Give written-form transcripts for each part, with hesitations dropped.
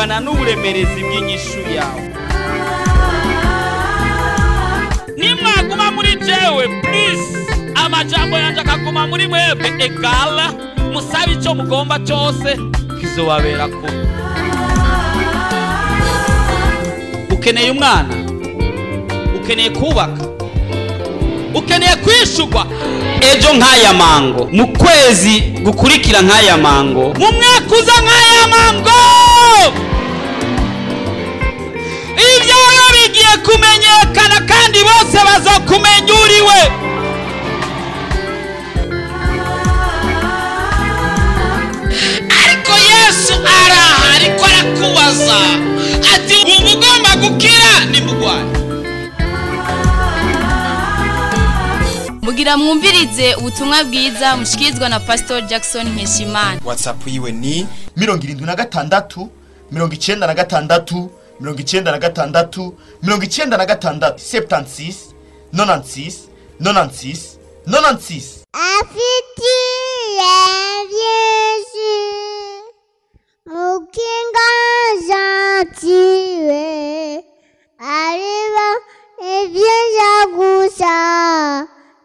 bingana n'uburemerezi bw'inyishu yawe. Nimwaguma muri jewe please, amajambo yanje akaguma muri mwebwe egala, musabe icyo mugomba cyose kizobabera ko. Ukeneye umwana, ukeneye kubaka, ukeneye kwishugwa ejo nk'aya mango, mu kwezi gukurikira nk'aya mango, mu mwaka uza nk'aya mango, ibyawe bigiye kumenyekana kandi bose bazokumenya uriwe. Ariko Yesu ariko arakubaza ati ubu ugomba gukira ni mugwayi. Mugira mwumvirize ubutumwa bwiza mushikizwa na Pastor Jackson Nkeshimana. WhatsApp yiwe ni 76 96 96 76 96 96 96. Afiti Yesu mukinga jatiwe arriva et vient jagusa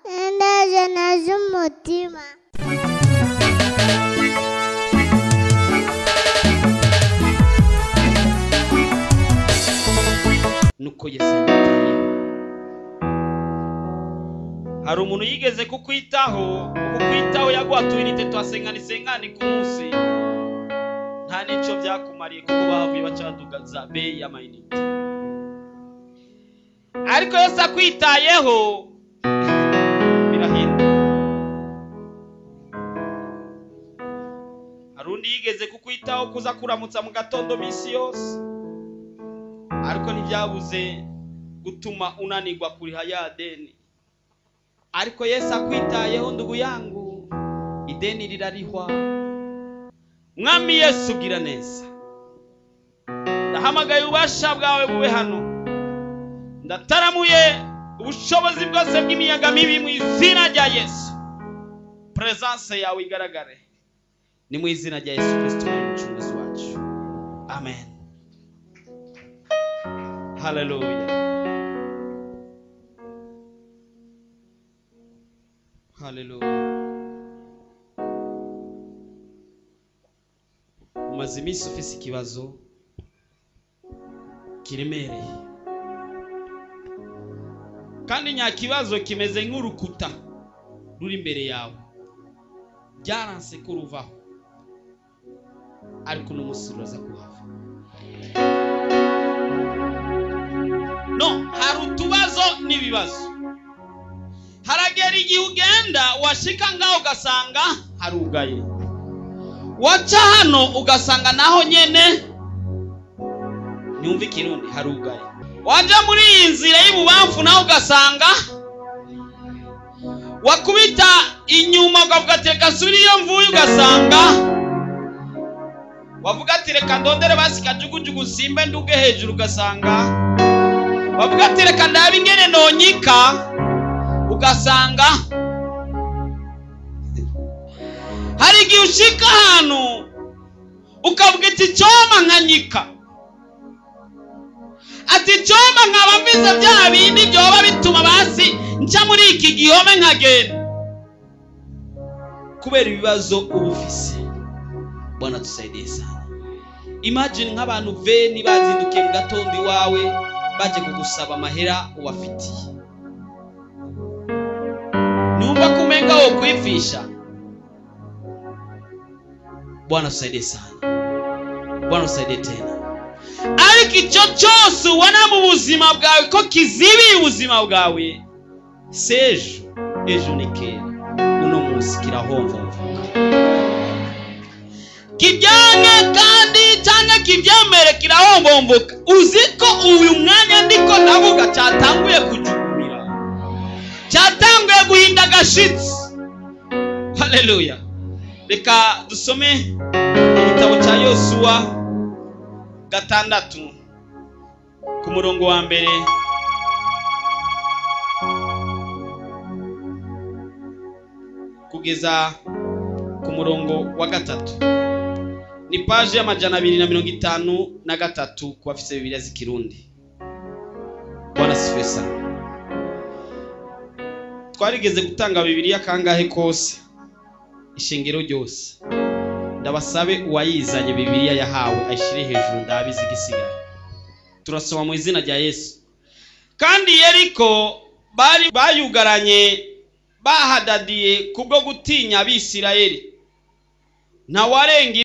endaje nazumutima. Nuko Yesu yitaye. Hari umuntu yigeze kukwitaho yaguha tuinite twasengani ku munsi, nta nico byakumariye kuko bavuye bacadugaza bei y'amayinite. Ariko Yesu akwitayeho birahenda. Harundi yigeze kukwitaho kuza kuramutsa mu gatondo misi yose, ariko ntibyabuze gutuma unanirwa kuriha ya deni. Ariko Yesu akwitayeho ndugu yangu, ideni rirarihwa. Mwami Yesu gira neza, ndahamagaye ubasha bwawe bube hano, ndataramuye ubushobozi bwose bw'imiyaga mibi mu izina rya Yesu. Presence yawe igaragare, ni mu izina rya Yesu Kristo umucunguzi wacu. Amen. Hallelujah. Hallelujah. Umaze iminsi ufise ikibazo kiremereye, kandi nyakibazo kimeze nk'urukuta ruri imbere yawe, byaranse kuruvaho, ariko n'umunsi uraza kuhava. No, hari utubazo n'ibibazo. Haragera igihe ugenda washika ngaho ugasanga harugaye, waca hano ugasanga naho nyene nyumva ikirundi harugaye, waja muri iyi nzira y'ibubamfu naho ugasanga, wakubita inyuma ukavuga ati reka suri iyo mvuye, ugasanga wavuga ati reka ndondere basi kajugujugu simbe nduge hejuru, ugasanga wavuga ati reka ndabe ingene nonyika, ugasanga hari igihe ushika hano ukavuga ati cyoma nkanyika, ati cyoma nkaba mbize bya bindi byoba bituma basi nca muri iki gihome nkagenda, kubera ibibazo ubufise. Bwana tusaidie sana. Imagine nk'abantu veni bazindukiye mu gatondo iwawe baje kugusaba amahera ubafitiye, numva kumenga wo kwifisha. Bwana tusaidie sana, Bwana tusaidie tena. Ariko icyo cyose ubona mu buzima bwawe ko kizibiye ubuzima bwawe, sejo ejo ni kera, uno munsi kirahomvomvuka. Kijyanye kandi cyane kibyemere kirahomvomvuka. Uziko uyu mwanya ndiko ndavuga cyatanguye kujugumira, cyatanguye guhinda gashitsi. Haleluya. Reka dusome igitabo cya Yosuwa 6 ku murongo wa mbere kugeza ku murongo wa 3. ni paje y'amajana 253 ku bafise Bibiliya z'ikirundi. Bwana sifiwe sana. Twarigeze gutanga Bibiliya kangahe kose ishengero ryose. Ndabasabe uwayizanye Bibiliya yahawe ayishire hejuru ndabizi gisigaye. Turasoma mu izina rya Yesu. Kandi Yeriko bari bayugaranye bahadadiye kubwo gutinya Abisirayeli. Nta warenga